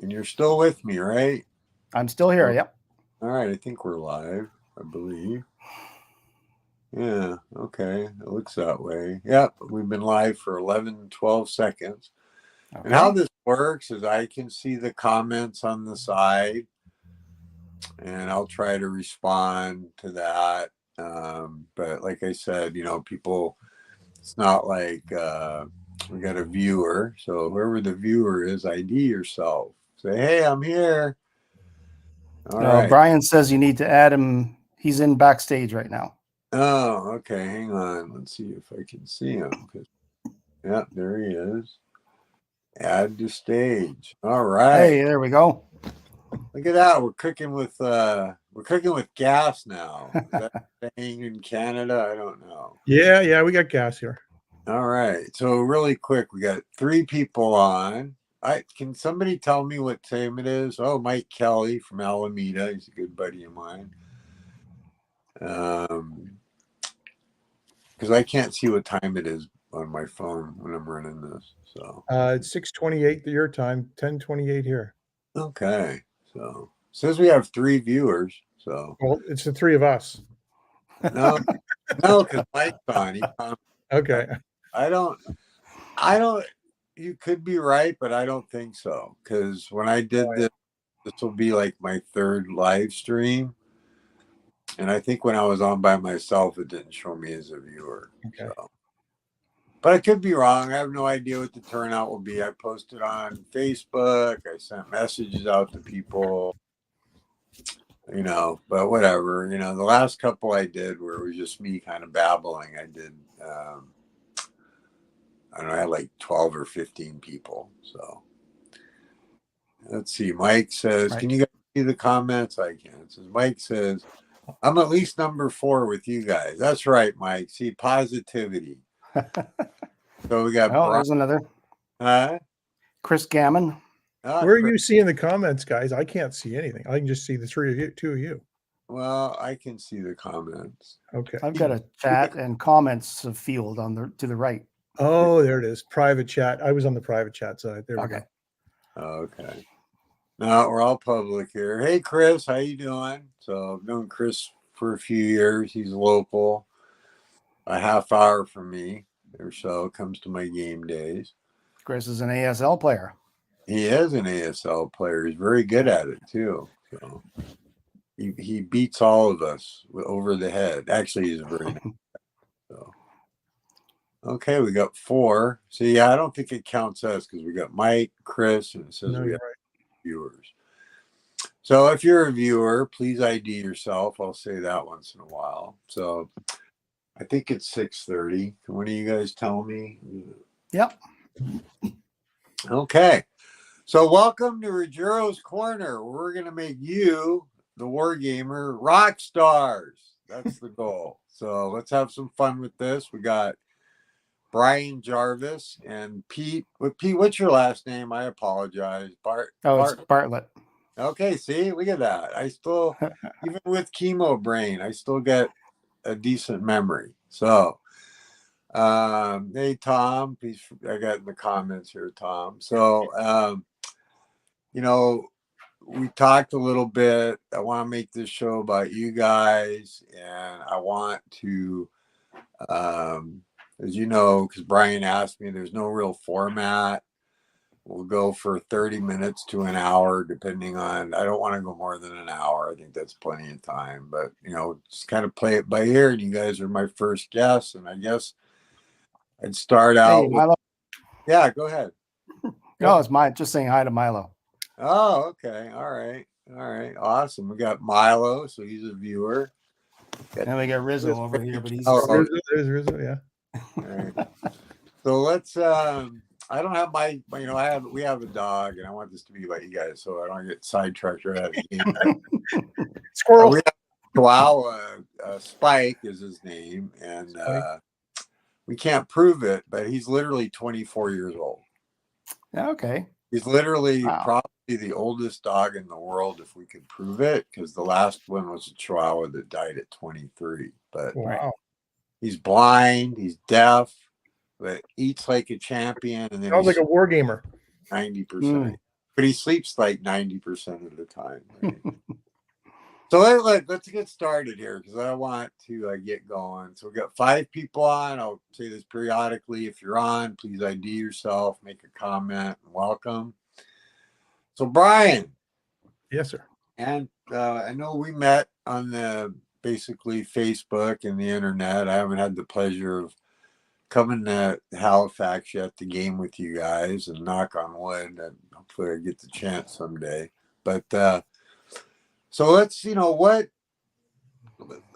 And you're still with me, right? I'm still here. Yep. All right. I think we're live, I believe. Yeah. Okay. It looks that way. Yep. We've been live for 11, 12 seconds. Okay. And how this works is I can see the comments on the side and I'll try to respond to that. But like I said, people, it's not like we got a viewer. So whoever the viewer is, ID yourself. Say, hey, I'm here. All right. Brian says you need to add him. He's in backstage right now. Oh, okay. Hang on. Let's see if I can see him. Yeah, there he is. Add to stage. All right. Hey, there we go. Look at that. We're cooking with gas now. Is that thing in Canada? I don't know. Yeah, we got gas here. All right. So really quick, we got 3 people on. Can somebody tell me what time it is? Oh, Mike Kelly from Alameda. He's a good buddy of mine. Because I can't see what time it is on my phone when I'm running this. So it's 6:28 your time, 10:28 here. Okay. So it says we have 3 viewers. So it's the 3 of us. No, because Mike's on. Okay. I don't. You could be right, but I don't think so. Because when I did this will be like my 3rd live stream. And I think when I was on by myself, it didn't show me as a viewer. Okay. So. But I could be wrong. I have no idea what the turnout will be. I posted on Facebook. I sent messages out to people. But whatever. The last couple I did where it was just me kind of babbling, I did, I don't know, I had like 12 or 15 people. So let's see. Mike says, Can you guys see the comments? I can. It says, Mike says, I'm at least number 4 with you guys. That's right, Mike. See, positivity. So we got there's another. Chris Gammon. Where are you seeing the comments, guys? I can't see anything. I can just see the 2 of you. Well, I can see the comments. Okay. I've got a chat and comments field to the right. Oh, there it is. Private chat. I was on the private chat side. There we go. Okay. No, we're all public here. Hey, Chris, how you doing? So I've known Chris for a few years. He's local, a half hour from me or so. Comes to my game days. Chris is an ASL player. He is an ASL player. He's very good at it too. So he beats all of us over the head. Actually, he's very nice. So okay, we got 4. So yeah, I don't think it counts us because we got Mike, Chris, and it says we have viewers. So if you're a viewer, please ID yourself. I'll say that once in a while. So I think it's 6:30. Can one of you guys tell me? Yep. Okay. So welcome to Ruggiero's Corner. We're going to make you, the wargamer, rock stars. That's the goal. So let's have some fun with this. We got Brian Jarvis and Pete. Pete, what's your last name? I apologize. It's Bartlett. Okay, see, look at that. I still, even with chemo brain, I still get a decent memory. So, hey, Tom, I got in the comments here, Tom. So, we talked a little bit. I want to make this show about you guys, and I want to, as you know, because Brian asked me, there's no real format. We'll go for 30 minutes to an hour, depending on, I don't want to go more than an hour. I think that's plenty of time, but just kind of play it by ear. And you guys are my first guests. And I guess I'd start out. Milo. Yeah, go ahead. No, it's mine. Just saying hi to Milo. Oh, okay. All right. Awesome. We got Milo. So he's a viewer. And we got Rizzo over here, but he's there's Rizzo, yeah. All right. So let's, I don't have we have a dog, and I want this to be about you guys, so I don't get sidetracked right out of the game. Squirrel. We have Chihuahua, Spike is his name, and we can't prove it, but he's literally 24 years old. Okay. He's literally probably the oldest dog in the world if we could prove it, because the last one was a Chihuahua that died at 23. But he's blind, he's deaf, but eats like a champion, and then sounds like a wargamer. 90%. but he sleeps like 90% of the time. Right? So let's get started here because I want to get going. So we got 5 people on. I'll say this periodically. If you're on, please ID yourself, make a comment, and welcome. So Brian. Yes, sir. And I know we met on the basically Facebook and the internet. I haven't had the pleasure of coming to Halifax yet to game with you guys, and knock on wood, and hopefully I get the chance someday. But so let's,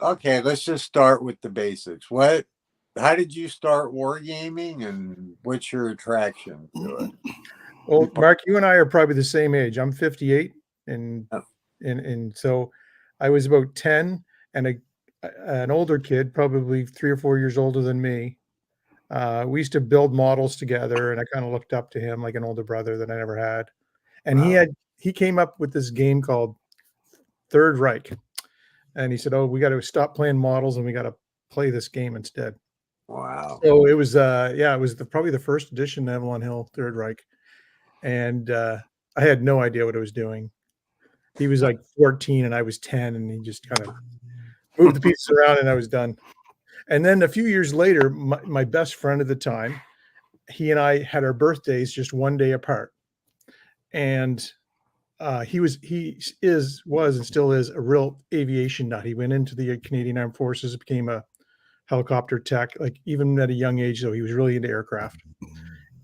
okay, let's just start with the basics. How did you start wargaming, and what's your attraction to it? Well, Mark, you and I are probably the same age. I'm 58, and so I was about 10, and an older kid, probably 3 or 4 years older than me. We used to build models together, and I kind of looked up to him like an older brother that I never had. And he came up with this game called Third Reich, and he said, "Oh, we got to stop playing models and we got to play this game instead." Wow! So it was it was probably the first edition of Avalon Hill Third Reich, and I had no idea what I was doing. He was like 14 and I was 10, and he just kind of moved the pieces around, and I was done. And then a few years later, my best friend at the time, he and I had our birthdays just one day apart. And he was and still is a real aviation nut. He went into the Canadian Armed Forces, became a helicopter tech, like even at a young age, though he was really into aircraft.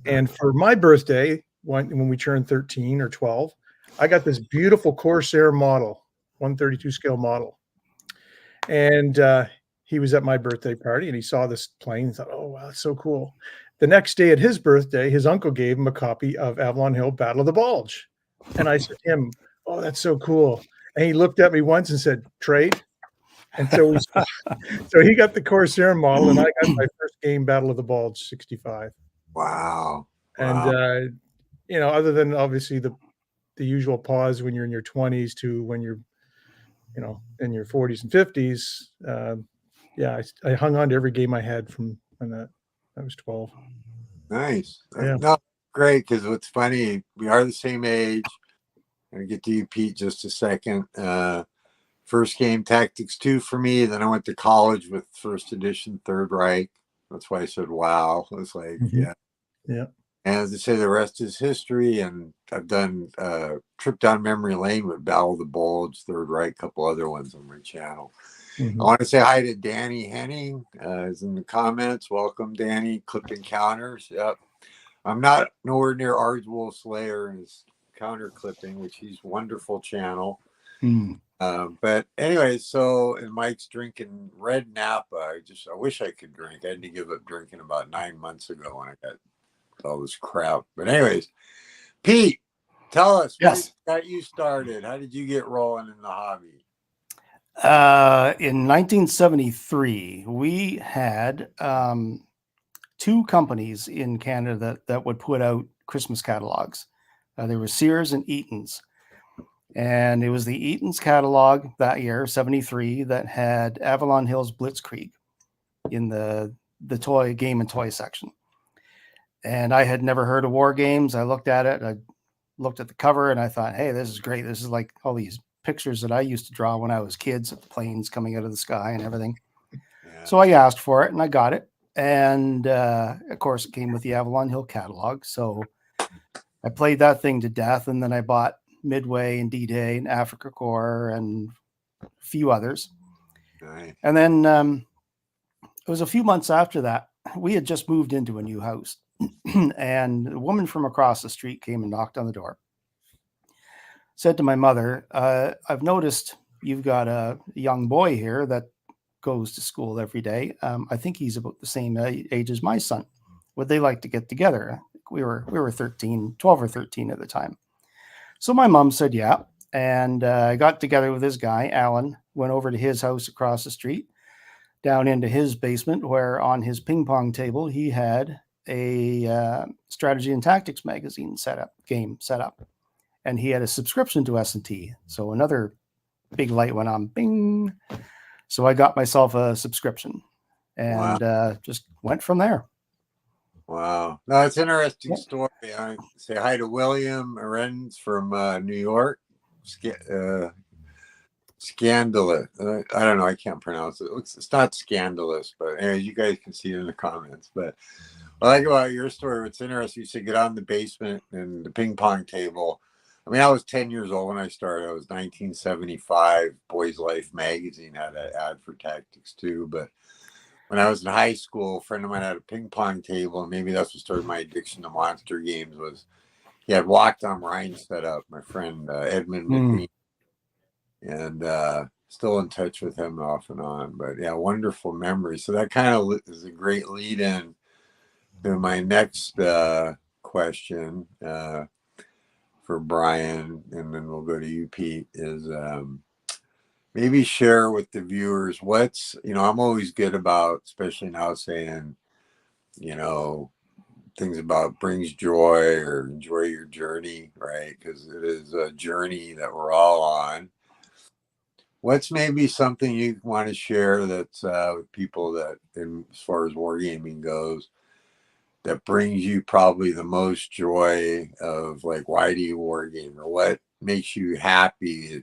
And for my birthday, when we turned 13 or 12, I got this beautiful Corsair model, 132 scale model. And he was at my birthday party, and he saw this plane and thought, "Oh, wow, that's so cool." The next day at his birthday, his uncle gave him a copy of Avalon Hill Battle of the Bulge. And I said to him, "Oh, that's so cool." And he looked at me once and said, "Trade." And so he got the Corsair model, and I got my first game, Battle of the Bulge 65. Wow. And other than obviously the usual pause when you're in your 20s to when you're in your 40s and 50s, I hung on to every game I had from when I was 12. Nice. Yeah. No, great, because what's funny, we are the same age. I'll get to you, Pete, just a second. First game, Tactics 2 for me. Then I went to college with first edition Third Reich. That's why I said, wow. I was like, yeah. Yeah. And as I say, the rest is history. And I've done a trip down memory lane with Battle of the Bulge, Third Reich, a couple other ones on my channel. I want to say hi to Danny Henning, is in the comments. Welcome, Danny. Clip Encounters. Yep. I'm not nowhere near Ardwolf Slayer and his counter clipping, which he's wonderful channel. But anyway, and Mike's drinking red Napa. I wish I could drink. I had to give up drinking about 9 months ago when I got all this crap. But anyways, Pete, tell us what got you started. How did you get rolling in the hobby? In 1973, we had 2 companies in Canada that would put out Christmas catalogs. There were Sears and Eaton's. And it was the Eaton's catalog that year, 73, that had Avalon Hill's Blitzkrieg in the toy game and toy section. And I had never heard of War Games. I looked at it. I looked at the cover and I thought, hey, this is great. This is like all these pictures that I used to draw when I was kids of planes coming out of the sky and everything. Yeah. So I asked for it and I got it. And of course, it came with the Avalon Hill catalog. So I played that thing to death. And then I bought Midway and D-Day and Africa Corps and a few others. Right. And then it was a few months after that, we had just moved into a new house. And a woman from across the street came and knocked on the door. Said to my mother, I've noticed you've got a young boy here that goes to school every day. I think he's about the same age as my son. Would they like to get together? We were 12 or 13 at the time. So my mom said, yeah. And I got together with this guy, Alan, went over to his house across the street, down into his basement, where on his ping pong table, he had a strategy and tactics magazine game set up. And he had a subscription to S&T. So another big light went on, bing. So I got myself a subscription and just went from there. Wow. No, it's an interesting story. I say hi to William Arends from New York. Scandalous. I don't know. I can't pronounce it. It's not scandalous, but anyway, you guys can see it in the comments. But what I like about your story, what's interesting, you said get out in the basement and the ping pong table. I mean, I was 10 years old when I started. I was 1975. Boys Life magazine had an ad for Tactics too. But when I was in high school, a friend of mine had a ping pong table, and maybe that's what started my addiction to monster games. Was he had walked on Ryan set up, my friend Edmund McLean, and still in touch with him off and on. But yeah, wonderful memory. So that kind of is a great lead in to my next question for Brian, and then we'll go to you, Pete, is maybe share with the viewers what's, I'm always good about, especially now, saying, things about brings joy or enjoy your journey, right? Because it is a journey that we're all on. What's maybe something you want to share that's with people that, as far as wargaming goes, that brings you probably the most joy of, like, why do you wargame, or what makes you happy?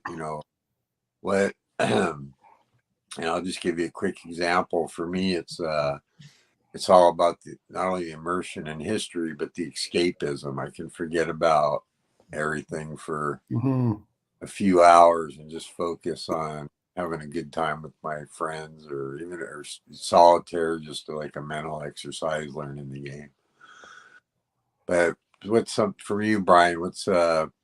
What, and I'll just give you a quick example. For me, it's all about not only the immersion in history, but the escapism. I can forget about everything for a few hours and just focus on having a good time with my friends, or even solitaire, just like a mental exercise, learning the game. But what's for you, Brian? What's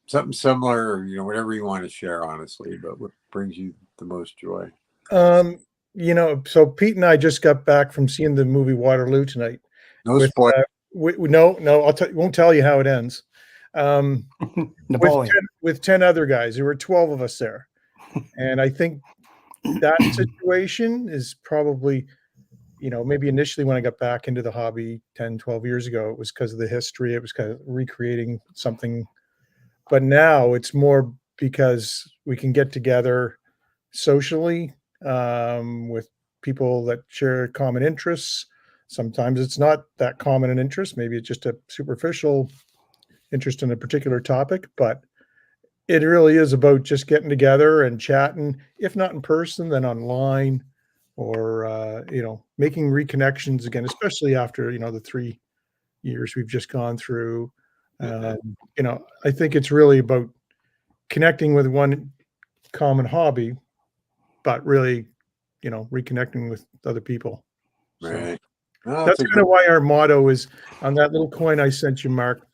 something similar, whatever you want to share, honestly, but what brings you the most joy? So Pete and I just got back from seeing the movie Waterloo tonight. No spoil. No, won't tell you how it ends. With 10 other guys. There were 12 of us there. And I think that situation is probably, maybe initially when I got back into the hobby 10, 12 years ago, it was because of the history. It was kind of recreating something. But now it's more because we can get together socially with people that share common interests. Sometimes it's not that common an interest. Maybe it's just a superficial interest in a particular topic, but it really is about just getting together and chatting, if not in person, then online, or, making reconnections again, especially after, the 3 years we've just gone through. I think it's really about connecting with one common hobby, but really, reconnecting with other people. Right. So that's kind of why our motto is on that little coin I sent you, Mark.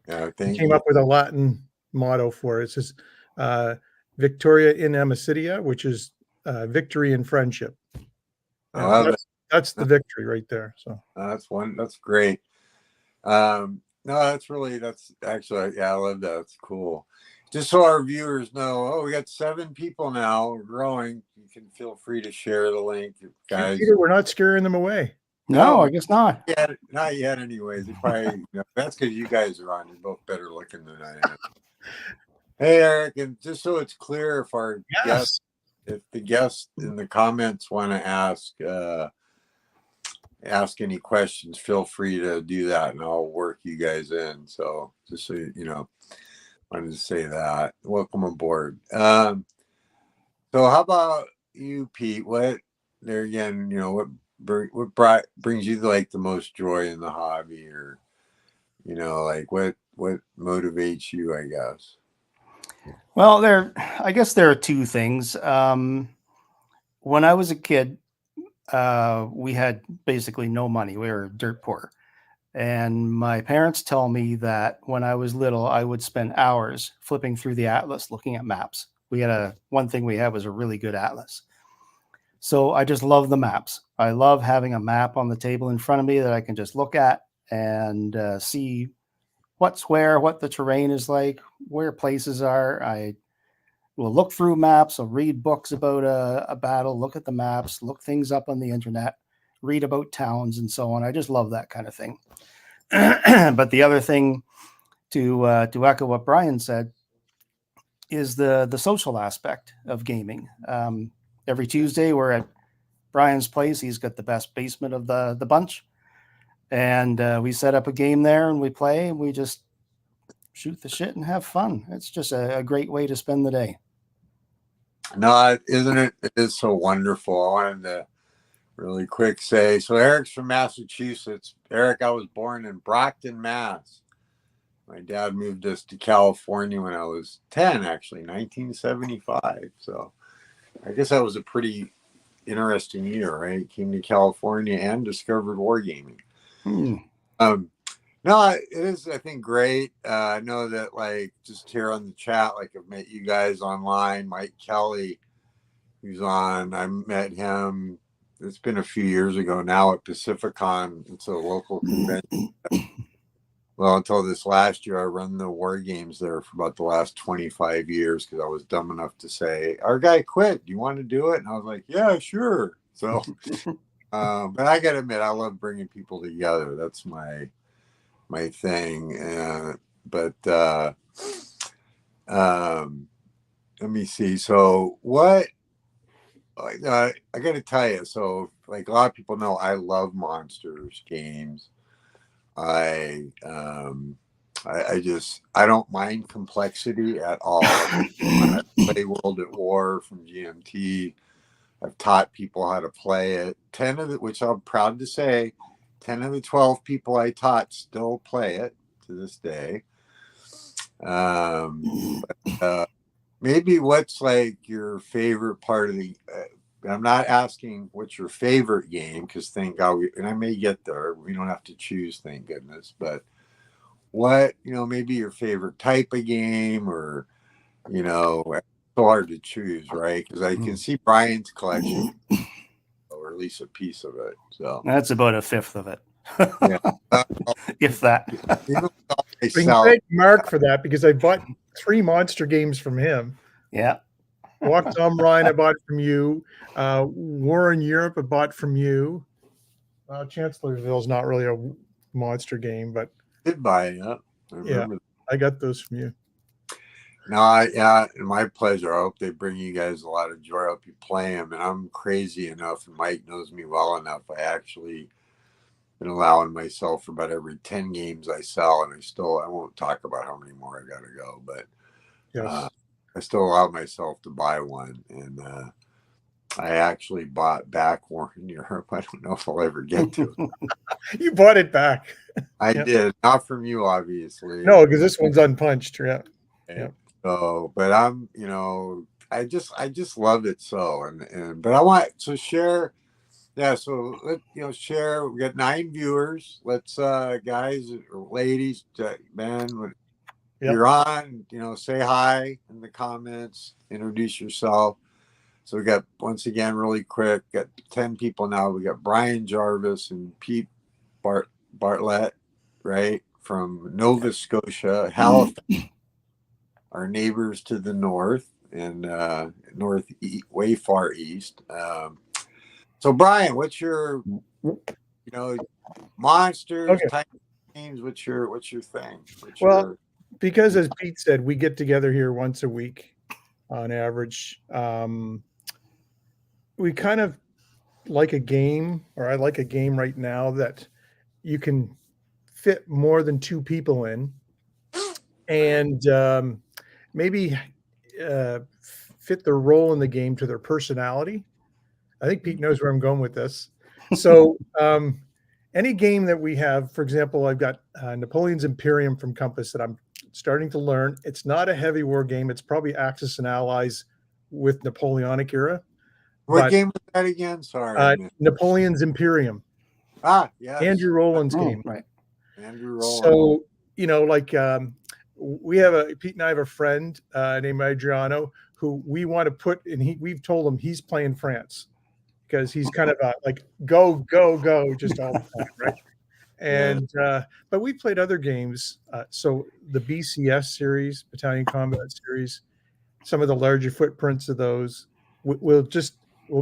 Yeah, we came up with a Latin motto for it. It says Victoria in Amicitia, which is victory in friendship. That's the victory right there. So that's great. No, that's actually, yeah, I love that. It's cool. Just so our viewers know, we got 7 people now. We're growing. You can feel free to share the link, guys. Peter, we're not scaring them away. No, I guess not. Yeah, not yet. Anyways, it probably that's because you guys are on. You're both better looking than I am. Hey, Eric, and just so it's clear, if the guests in the comments want to ask any questions, feel free to do that, and I'll work you guys in. So just so wanted to say that. Welcome aboard. So how about you, Pete? What there again? What brings you like the most joy in the hobby, or like what motivates you, I guess? Well, I guess there are 2 things. When I was a kid, we had basically no money. We were dirt poor. And my parents tell me that when I was little, I would spend hours flipping through the atlas, looking at maps. One thing we had was a really good atlas. So I just love the maps. I love having a map on the table in front of me that I can just look at and see what's where, what the terrain is like, where places are. I will look through maps. I'll read books about a battle, look at the maps, look things up on the internet, read about towns and so on. I just love that kind of thing. But the other thing, to echo what Brian said, is the social aspect of gaming. Every Tuesday we're at Brian's place. He's got the best basement of the bunch, and we set up a game there, and we play, and we just shoot the shit and have fun. It's just a great way to spend the day. No, isn't it? It is so wonderful. I wanted to really quick say, so Eric's from Massachusetts. Eric, I was born in Brockton, Mass. My dad moved us to California when I was 10, actually, 1975. So I guess that was a pretty interesting year, right? Came to California and discovered wargaming. No, it is, I think, great. I know that, like, just here on the chat, like, I've met you guys online. Mike Kelly, who's on, I met him, it's been a few years ago now at Pacificon. It's a local convention. Well, until this last year, I run the war games there for about the last 25 years because I was dumb enough to say, our guy quit. Do you want to do it? And I was like, yeah, sure. So, but I got to admit, I love bringing people together. That's my thing. But let me see. So what, I got to tell you, so like a lot of people know, I love monsters games. I don't mind complexity at all. I play World at War from GMT. I've taught people how to play it. Which I'm proud to say, 10 of the 12 people I taught still play it to this day. Maybe what's like your favorite part of the, I'm not asking what's your favorite game, because thank God, and I may get there. We don't have to choose, thank goodness. But what, maybe your favorite type of game, or, it's so hard to choose, right? Because I can see Brian's collection, or at least a piece of it. So that's about a fifth of it. Yeah. If that. Thank Mark for that, because I bought 3 monster games from him. Yeah. Walk Tom Ryan, I bought from you. War in Europe, I bought from you. Chancellorsville's not really a monster game, but did buy it. Yeah, I got those from you. No, yeah, my pleasure. I hope they bring you guys a lot of joy. I hope you play them. And I'm crazy enough, and Mike knows me well enough. I actually been allowing myself for about every 10 games I sell, and I won't talk about how many more I got to go, but yes. I still allow myself to buy one. And I actually bought back War in Europe. I don't know if I'll ever get to it. You bought it back. I did. Not from you, obviously. No, because this one's unpunched. Yeah. Yep. So, but I'm, I just love it so. But I want to share. Yeah. So share. We got 9 viewers. Let's, guys or ladies, man, you're on, say hi in the comments, introduce yourself. So we got, once again, really quick, got 10 people now. We got Brian Jarvis and Pete Bartlett, right, from Nova Scotia, Halifax, our neighbors to the north and way far east. So Brian, what's your, monsters, type of games? What's your thing? Because as Pete said, we get together here once a week on average. We kind of like a game, or I like a game right now that you can fit more than 2 people in, and maybe fit their role in the game to their personality. I think Pete knows where I'm going with this. So any game that we have, for example, I've got Napoleon's Imperium from Compass that I'm starting to learn. It's not a heavy war game. It's probably Axis and Allies with Napoleonic era. What game was that again? Sorry. Napoleon's Imperium. Yes. Andrew Rowland's game. Right. Andrew Rowland. So, Pete and I have a friend named Adriano who we want to put, and we've told him he's playing France because he's kind of like go just all the time, right? And but we played other games. So the BCS series, Battalion Combat Series, some of the larger footprints of those. We'll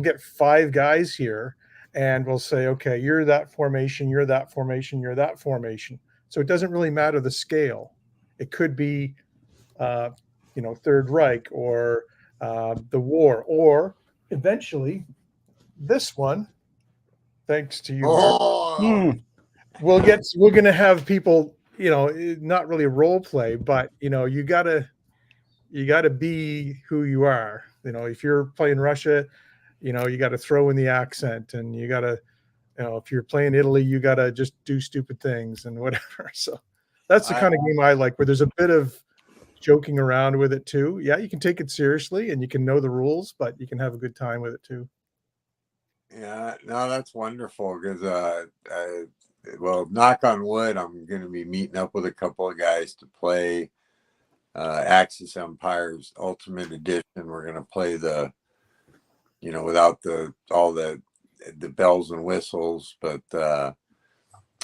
get 5 guys here, and we'll say, okay, you're that formation, you're that formation, you're that formation. So it doesn't really matter the scale. It could be, Third Reich or the war, or eventually this one, thanks to you, we're going to have people, not really role play, but you gotta be who you are. If you're playing Russia, you got to throw in the accent, and you got to, if you're playing Italy, you got to just do stupid things and whatever. So that's the kind of game I like, where there's a bit of joking around with it too. Yeah, you can take it seriously and you can know the rules, but you can have a good time with it too. Yeah, no, that's wonderful because, well, knock on wood, I'm going to be meeting up with a couple of guys to play Axis Empires Ultimate Edition. We're going to play without all the bells and whistles, but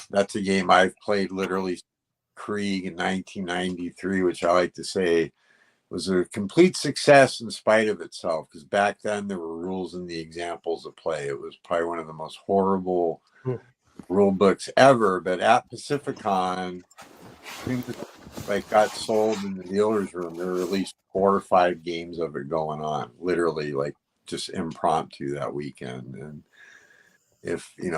that's a game I've played literally Krieg in 1993, which I like to say was a complete success in spite of itself, because back then there were rules in the examples of play. It was probably one of the most horrible rule books ever. But at Pacificon, like got sold in the dealer's room, there were at least 4 or 5 games of it going on, literally like just impromptu that weekend. And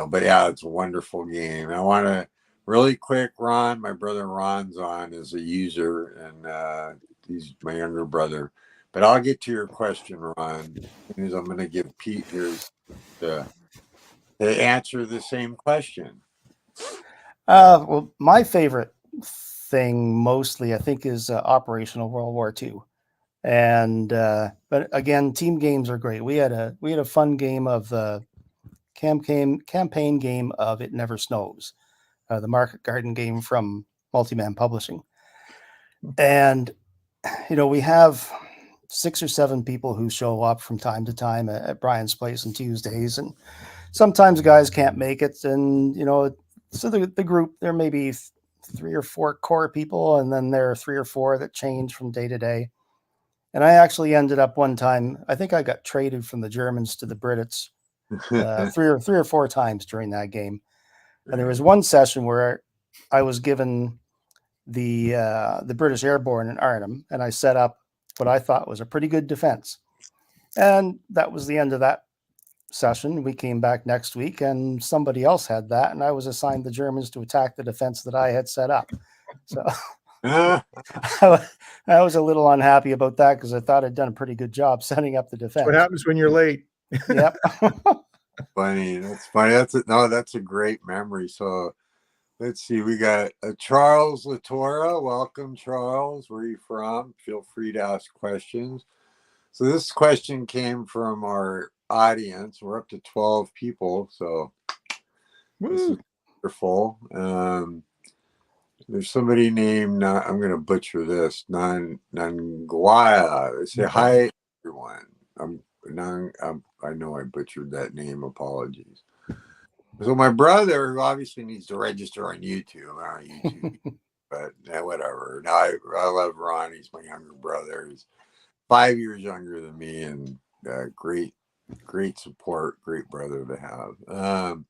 but yeah, it's a wonderful game. I want to really quick, Ron, my brother Ron's on as a user, and he's my younger brother. But I'll get to your question, Ron, because I'm going to give Pete here to answer the same question. Well, my favorite thing mostly, I think, is Operational World War II. And but again, team games are great. We had a fun game of the campaign game of It Never Snows, the Market Garden game from Multiman Publishing. And we have 6 or 7 people who show up from time to time at Brian's place on Tuesdays, and sometimes guys can't make it. And so the group, there may be 3 or 4 core people, and then there are 3 or 4 that change from day to day. And I actually ended up one time, I think I got traded from the Germans to the Brits 3 or 4 times during that game. And there was one session where I was given the British Airborne in Arnhem, and I set up what I thought was a pretty good defense. And that was the end of that session. We came back next week, and somebody else had that, and I was assigned the Germans to attack the defense that I had set up. So I was a little unhappy about that, because I thought I'd done a pretty good job setting up the defense. What happens when you're late? Yep. Funny. That's funny. That's a great memory. So let's see. We got Charles Latora. Welcome, Charles. Where are you from? Feel free to ask questions. So this question came from our audience. We're up to 12 people, so this is wonderful. There's somebody named, I'm going to butcher this, Nanguaya. They say, hi, everyone. I know I butchered that name. Apologies. So my brother, who obviously needs to register on YouTube, but whatever. Now I love Ron. He's my younger brother. He's 5 years younger than me, and great support, great brother to have.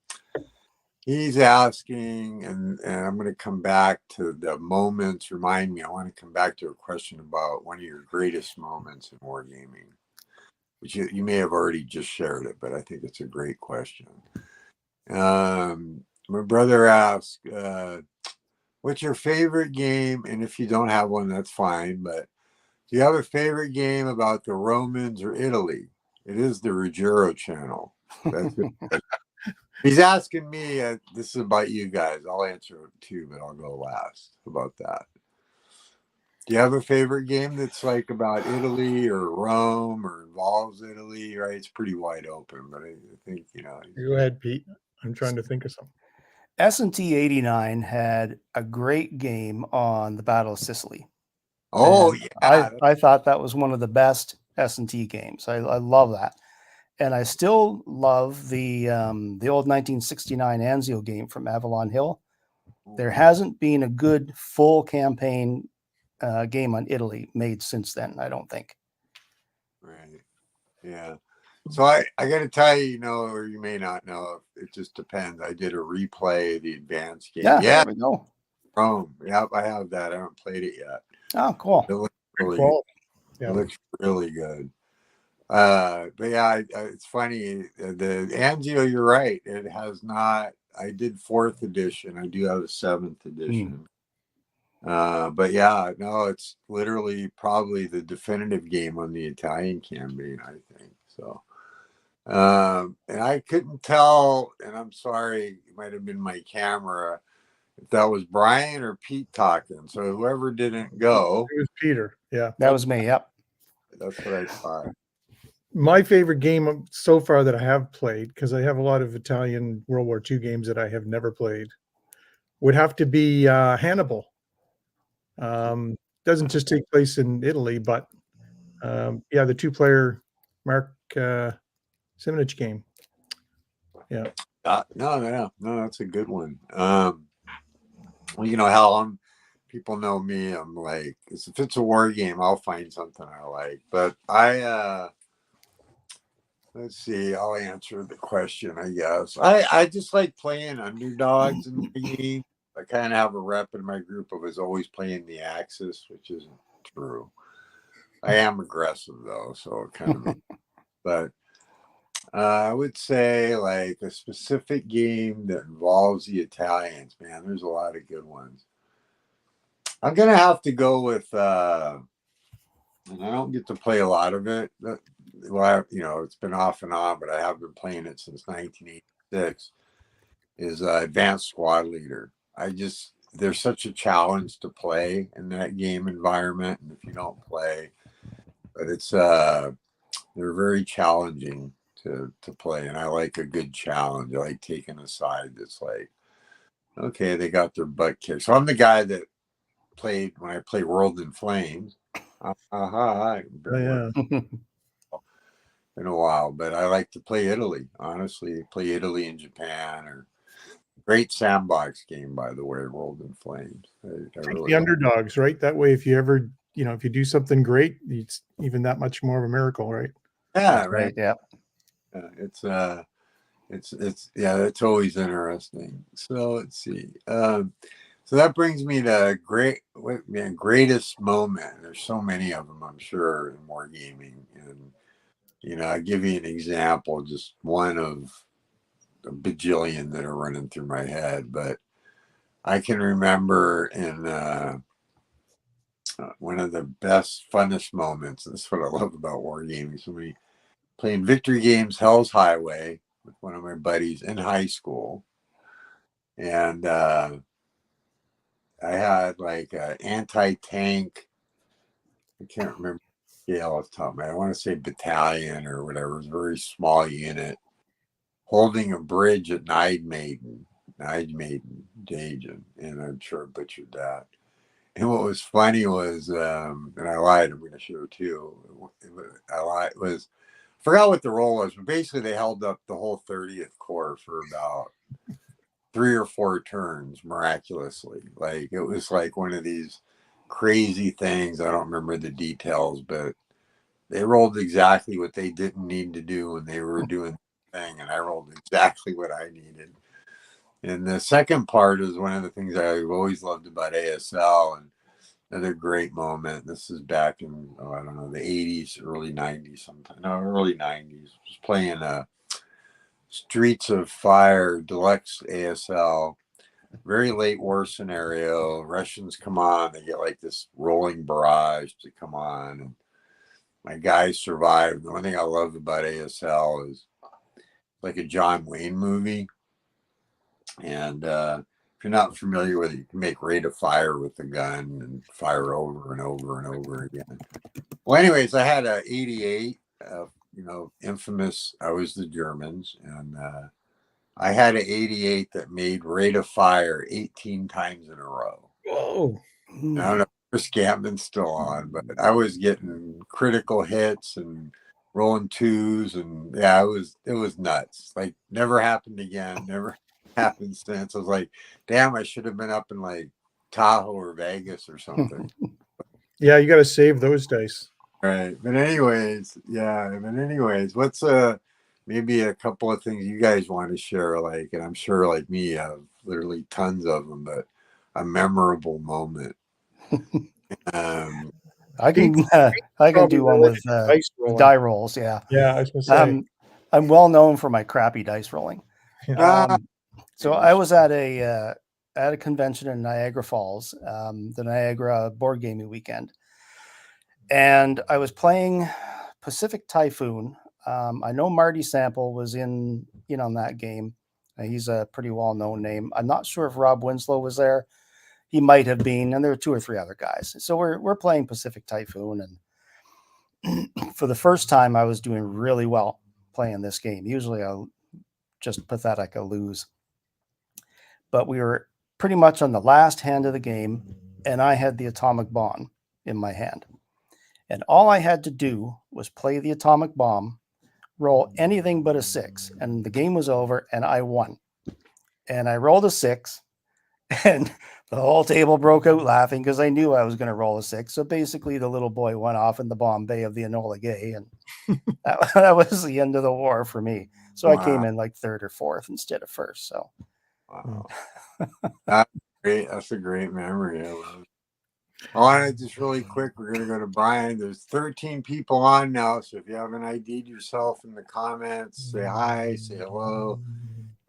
He's asking, and I'm going to come back to the moments. Remind me, I want to come back to a question about one of your greatest moments in wargaming, which you may have already just shared it, but I think it's a great question. My brother asked, what's your favorite game? And if you don't have one, that's fine, but do you have a favorite game about the Romans or Italy? It is the Ruggiero channel. That's it. He's asking me, this is about you guys. I'll answer it too, but I'll go last about that. Do you have a favorite game that's like about Italy or Rome or involves Italy? Right? It's pretty wide open, but I think, Go ahead, Pete. I'm trying to think of something. S&T 89 had a great game on the Battle of Sicily. Oh, and yeah. I thought that was one of the best S&T games. I love that. And I still love the old 1969 Anzio game from Avalon Hill. There hasn't been a good full campaign game on Italy made since then, I don't think. Right. Yeah. So I got to tell you, or you may not know, it just depends. I did a replay of the advanced game. Yeah. There we go. Rome. Yep, I have that. I haven't played it yet. Oh, cool. It looks really, yeah. It looks really good. But yeah, it's funny. The Anzio, you're right. It has not. I did 4th edition. I do have a 7th edition. But yeah, no, it's literally probably the definitive game on the Italian campaign, I think. So, and I couldn't tell, and I'm sorry, it might have been my camera, if that was Brian or Pete talking. So whoever didn't go, It was Peter. Yeah, That was me. Yep. that's what I thought. my favorite game so far that I have played, because I have a lot of Italian World War II games that I have never played, would have to be Hannibal. Doesn't just take place in Italy, but yeah, the 2-player Mark Simonich game. Yeah. No, that's a good one. Well, you know how people know me. I'm like, if it's a war game, I'll find something I like. But let's see, I'll answer the question, I guess. I just like playing underdogs in the game. I kind of have a rep in my group of is always playing the Axis, which isn't true. I am aggressive though, so it kind of but I would say like a specific game that involves the Italians, man, there's a lot of good ones. I'm gonna have to go with and I don't get to play a lot of it. Well, it's been off and on, but I have been playing it since 1986. Is Advanced Squad Leader. There's such a challenge to play in that game environment, and if you don't play, but they're very challenging to play, and I like a good challenge. I like taking a side that's like, okay, they got their butt kicked. So I'm the guy that played when I play World in Flames. Yeah. In a while, but I like to play Italy. Honestly, play Italy and Japan, or great sandbox game, by the way, World in Flames. I really The underdogs, right? That way, if you ever, if you do something great, it's even that much more of a miracle, right? yeah, That's right. Yeah. It's always interesting. So let's see. So that brings me to greatest moment. There's so many of them, I'm sure, in wargaming. And I'll give you an example, just one of a bajillion that are running through my head. But I can remember in one of the best, funnest moments. That's what I love about wargaming. So we playing Victory Games Hell's Highway with one of my buddies in high school. And I had like an anti-tank, I can't remember the scale off the top of my head. I want to say battalion or whatever. It was a very small unit holding a bridge at Nijmegen, Dagen, and I'm sure I butchered that. And what was funny was, and I lied, I'm going to show too. I forgot what the role was, but basically they held up the whole 30th Corps for about 3 or 4 turns miraculously. Like it was like one of these crazy things. I don't remember the details, but they rolled exactly what they didn't need to do when they were doing the thing, and I rolled exactly what I needed. And the second part is one of the things I've always loved about ASL, and another great moment. This is back in, I don't know, the 80s, early 90s sometime. No, early 90s. I was playing Streets of Fire Deluxe ASL. Very late war scenario. Russians come on. They get like this rolling barrage to come on. And my guys survived. The one thing I love about ASL is like a John Wayne movie. And if you're not familiar with it, you can make rate of fire with the gun and fire over and over and over again. Well, anyways, I had a 88, infamous. I was the Germans, and I had an 88 that made rate of fire 18 times in a row. Whoa. I don't know if Scampman's still on, but I was getting critical hits and rolling 2s, and yeah, it was nuts. Like never happened again. Never happened since. I was like, damn, I should have been up in like Tahoe or Vegas or something. Yeah, you got to save those dice. Right. But anyways, what's maybe a couple of things you guys want to share, like, and I'm sure like me, I have literally tons of them, but a memorable moment. I can do one with die rolls. Yeah. Yeah, I was gonna say. I'm well known for my crappy dice rolling. So I was at a convention in Niagara Falls, the Niagara board gaming weekend, and I was playing Pacific Typhoon. I know Marty Sample was in on that game. He's a pretty well-known name. I'm not sure if Rob Winslow was there. He might have been, and there were 2 or 3 other guys. So we're playing Pacific Typhoon, and for the first time, I was doing really well playing this game. Usually, I'll just pathetic, I'll lose. But we were pretty much on the last hand of the game, and I had the atomic bomb in my hand. And all I had to do was play the atomic bomb, roll anything but a 6, and the game was over, and I won. And I rolled a 6, and the whole table broke out laughing because I knew I was going to roll a 6. So basically, the little boy went off in the Bombay of the Enola Gay, and that was the end of the war for me. So I came in like 3rd or 4th instead of 1st. So, wow, that's great. That's a great memory. I want to just really quick. We're going to go to Brian. There's 13 people on now, so if you haven't ID'd yourself in the comments, say hi, say hello.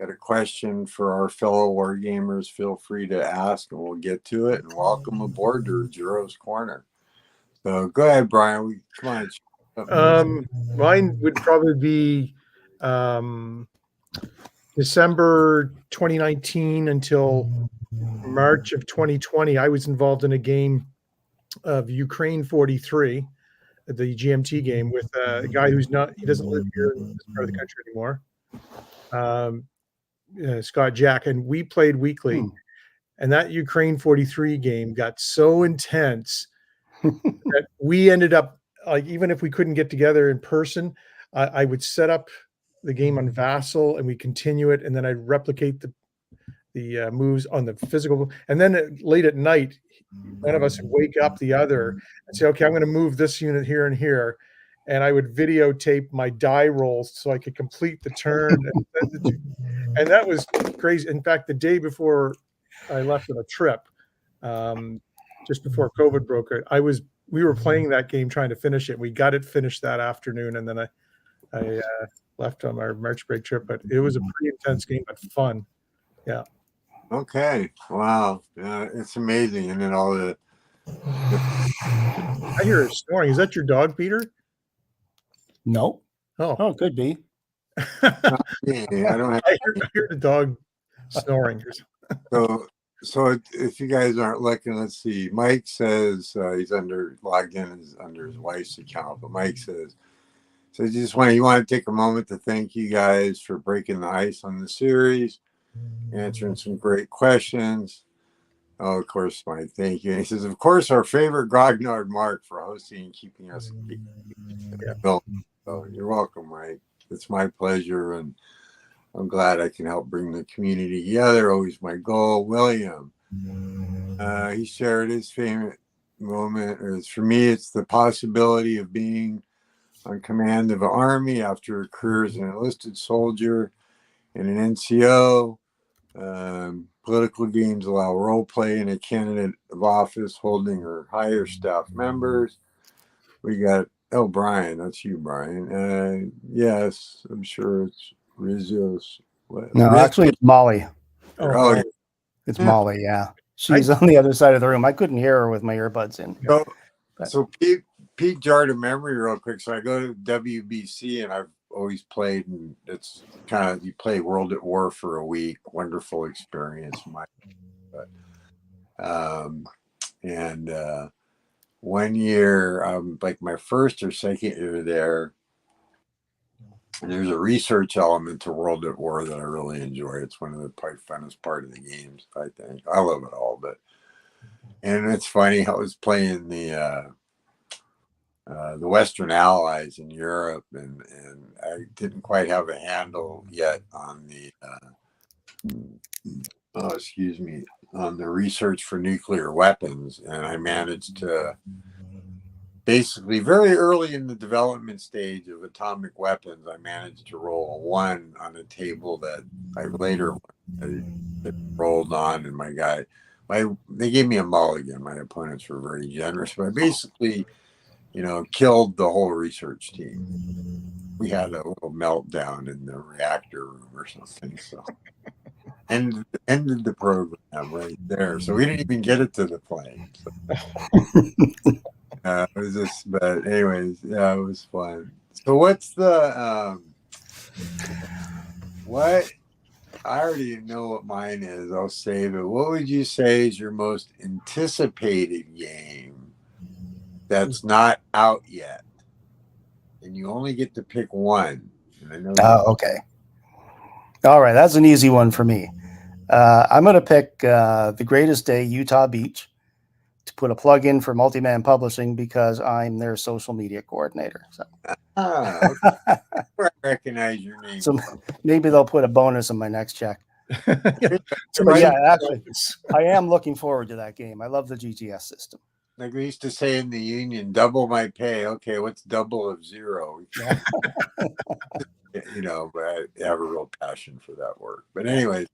Got a question for our fellow wargamers, feel free to ask and we'll get to it. And welcome aboard to Ruggiero's Corner. So go ahead, Brian. Come on. Mine would probably be December 2019 until March of 2020. I was involved in a game of Ukraine 43, the GMT game, with a guy he doesn't live here in this part of the country anymore. Scott Jack, and we played weekly. And that Ukraine 43 game got so intense that we ended up, like, even if we couldn't get together in person, I would set up the game on Vassal and we continue it, and then I'd replicate the moves on the physical. And then late at night, one of us would wake up the other and say, okay, I'm going to move this unit here and here. And I would videotape my die rolls so I could complete the turn. And that was crazy. In fact, the day before I left on a trip, just before COVID broke out, we were playing that game, trying to finish it. We got it finished that afternoon, and then I left on our March break trip. But it was a pretty intense game, but fun. Yeah. Okay. Wow. Yeah, it's amazing. And then all the I hear it snoring. Is that your dog, Peter? No. Oh, could be. I don't have. I hear the dog snoring. So if you guys aren't looking, let's see. Mike says he's logged in under his wife's account, but Mike says, so you want to take a moment to thank you guys for breaking the ice on the series, answering some great questions. Oh, of course, Mike, thank you. And he says, of course, our favorite Grognard Mark for hosting and keeping us engaged. So you're welcome, Mike. It's my pleasure, and I'm glad I can help bring the community together. Always my goal. William, he shared his favorite moment. For me, it's the possibility of being on command of an army after a career as an enlisted soldier and an NCO. Political games allow role play in a candidate of office holding or higher staff members. We got, Brian, that's you, Brian. Yes, I'm sure it's Rizzo's. No, actually, it's Molly. Oh, it's Molly. Yeah, she's on the other side of the room. I couldn't hear her with my earbuds in. So Pete jarred a memory real quick. So I go to WBC, and I've always played, and it's kind of, you play World at War for a week. Wonderful experience, Mike. And 1 year, like my first or second year there, and there's a research element to World at War that I really enjoy. It's one of the funnest part of the games, I think. I love it all, and it's funny, I was playing the Western Allies in Europe, and I didn't quite have a handle yet on the on the research for nuclear weapons, and I managed to basically very early in the development stage of atomic weapons, I managed to roll a 1 on a table that I later rolled on, and they gave me a mulligan. My opponents were very generous, but I basically, killed the whole research team. We had a little meltdown in the reactor room or something. So ended the program right there. So we didn't even get it to the plane. So, it was just, but anyways, yeah, it was fun. So what's the what? I already know what mine is. I'll save it. What would you say is your most anticipated game that's not out yet, and you only get to pick one? And I know. Oh, okay. All right, that's an easy one for me. I'm going to pick The Greatest Day, Utah Beach, to put a plug in for Multiman Publishing because I'm their social media coordinator. So, Okay. I recognize your name. so maybe they'll put a bonus in my next check. Yeah. But yeah, actually, I am looking forward to that game. I love the GTS system. Like we used to say in the union, double my pay. Okay, what's double of zero? Yeah. You know, but I have a real passion for that work. But anyways,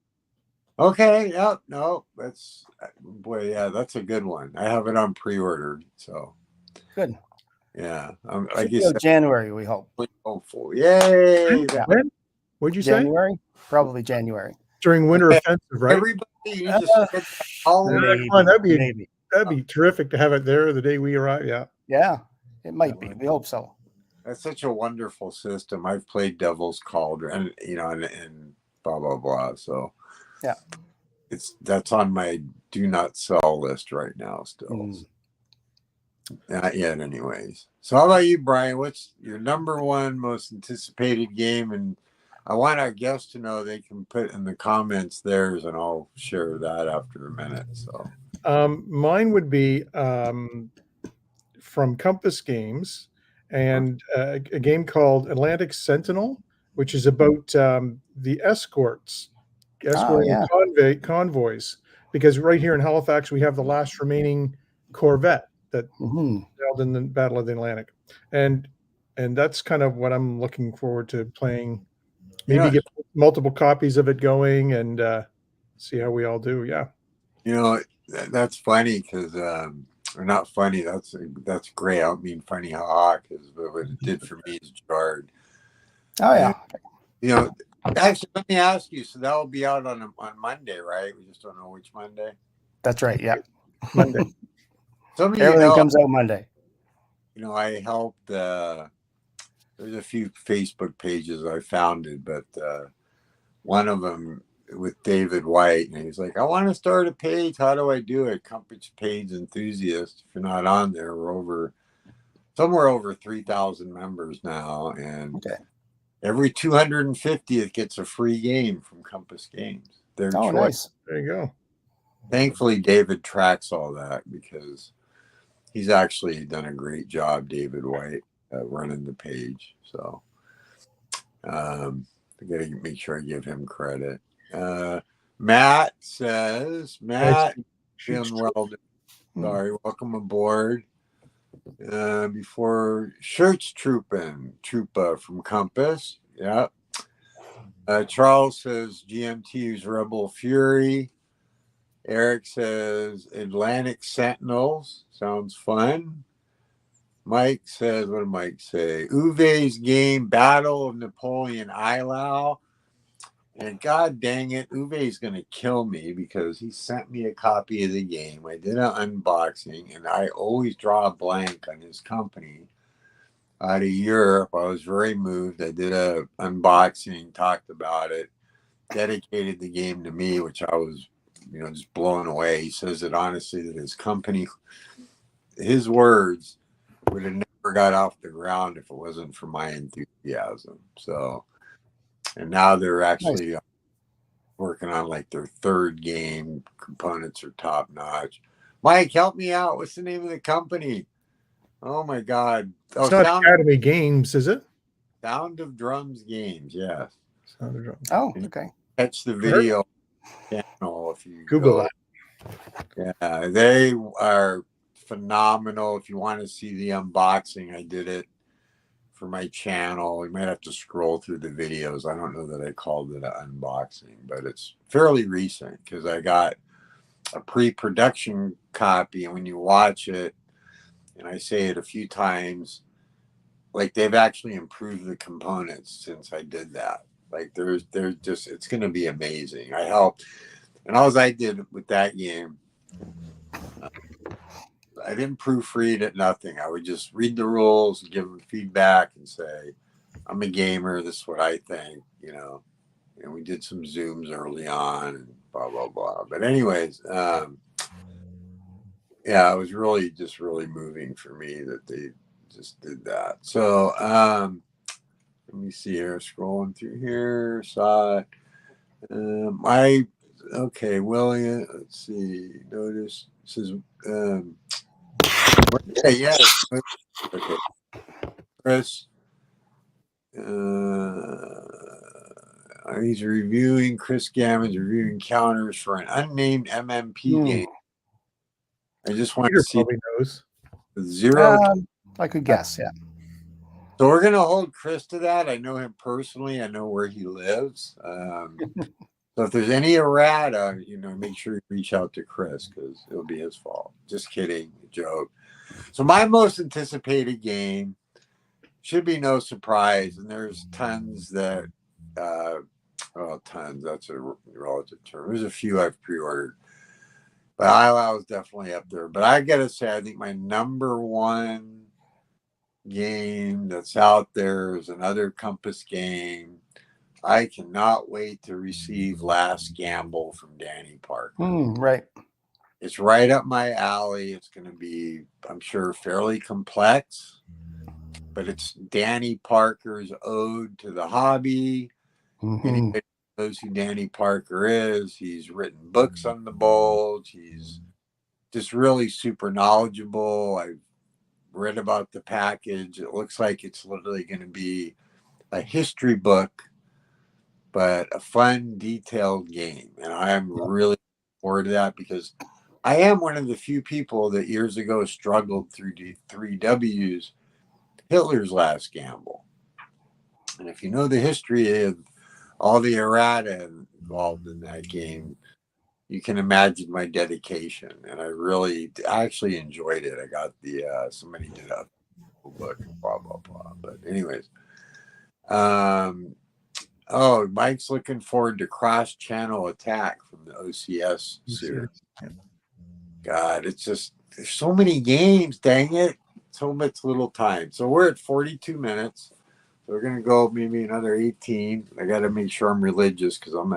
okay, yep, no, that's boy, yeah, that's a good one. I have it on pre-ordered, so Good. yeah. Should Like be you said, January, we hope. hopeful. Yay! Yeah. When? What'd you say? January? Probably January. During winter offensive, right? Everybody, you need to spread all over. Maybe, Come on, maybe. that'd be terrific to have it there the day we arrive. Yeah. Yeah, it might be. We hope so. That's such a wonderful system. I've played Devil's Cauldron, and blah blah blah. So yeah, that's on my do not sell list right now still. Not yet, anyways. So how about you, Brian? What's your number one most anticipated game? And I want our guests to know they can put in the comments theirs, and I'll share that after a minute. So mine would be from Compass Games, and a game called Atlantic Sentinel, which is about the escorting convoys. Because right here in Halifax, we have the last remaining corvette that sailed in the Battle of the Atlantic, and that's kind of what I'm looking forward to playing. Maybe get multiple copies of it going and see how we all do. Yeah, that's funny because. Or not funny. That's great. I don't mean funny, because what it did for me is jarred. Oh yeah. And, actually, let me ask you. So that will be out on Monday, right? We just don't know which Monday. That's right. Yeah, Monday. Everything comes out Monday. I helped. There's a few Facebook pages I founded, but one of them with David White, and he's like, I want to start a page. How do I do it? Compass Page Enthusiast. If you're not on there, we're somewhere over 3,000 members now, and every 250th gets a free game from Compass Games. Their choice. Nice. There you go. Thankfully, David tracks all that because he's actually done a great job, David White, running the page. So I got to make sure I give him credit. Matt says, Jim Weldon, sorry, welcome aboard. Before Shirts Troopa from Compass. Yeah. Charles says GMT's Rebel Fury. Eric says Atlantic Sentinels. Sounds fun. Mike says, what did Mike say? Uwe's game, Battle of Napoleon Islau. And God dang it, Uwe's going to kill me because he sent me a copy of the game. I did an unboxing, and I always draw a blank on his company. Out of Europe, I was very moved. I did an unboxing, talked about it, dedicated the game to me, which I was, just blown away. He says that honestly, that his company, his words, would have never got off the ground if it wasn't for my enthusiasm. So, and now they're actually working on like their third game. Components are top notch. Mike, help me out. What's the name of the company? Oh my God. It's not Academy Games, is it? Sound of Drums Games, yes. Sound of Drums. Oh, okay. Catch the video channel if you Google that. Yeah, they are phenomenal. If you want to see the unboxing, I did it for my channel. You might have to scroll through the videos. I don't know that I called it an unboxing, but it's fairly recent because I got a pre-production copy, and when you watch it, and I say it a few times, like they've actually improved the components since I did that. Like there's just, it's going to be amazing. I helped, and all I did with that game, I didn't proofread it, nothing. I would just read the rules and give them feedback and say, I'm a gamer. This is what I think, you know. And we did some Zooms early on and blah, blah, blah. But anyways, yeah, it was really just really moving for me that they just did that. So let me see here, scrolling through here, saw it. Okay, William, let's see, notice, it says, yeah, okay, Chris, he's reviewing, Chris Gammon's reviewing counters for an unnamed MMP game. I just want Peter to see probably knows. zero. I could guess, yeah. So we're going to hold Chris to that. I know him personally. I know where he lives. So if there's any errata, you know, make sure you reach out to Chris because it'll be his fault. Just kidding, joke. So my most anticipated game should be no surprise, and there's tons that, well, tons. That's a relative term. There's a few I've pre-ordered, but I was definitely up there. But I gotta say, I think my number one game that's out there is another Compass game. I cannot wait to receive Last Gamble from Danny Parker. Right. It's right up my alley. It's going to be, I'm sure, fairly complex, but it's Danny Parker's ode to the hobby. Anybody knows who Danny Parker is. He's written books on the bulge. He's just really super knowledgeable. I've read about the package. It looks like it's literally going to be a history book, but a fun, detailed game. And I'm really looking forward to that because I am one of the few people that years ago struggled through the 3Ws, Hitler's Last Gamble. And if you know the history of all the errata involved in that game, you can imagine my dedication. And I actually enjoyed it. I got the, somebody did a book, blah, blah, blah. But anyways, oh, Mike's looking forward to Cross-Channel Attack from the OCS series. God, it's just, there's so many games, dang it. So much little time. So we're at 42 minutes. So we're going to go maybe another 18. I got to make sure I'm religious because I'm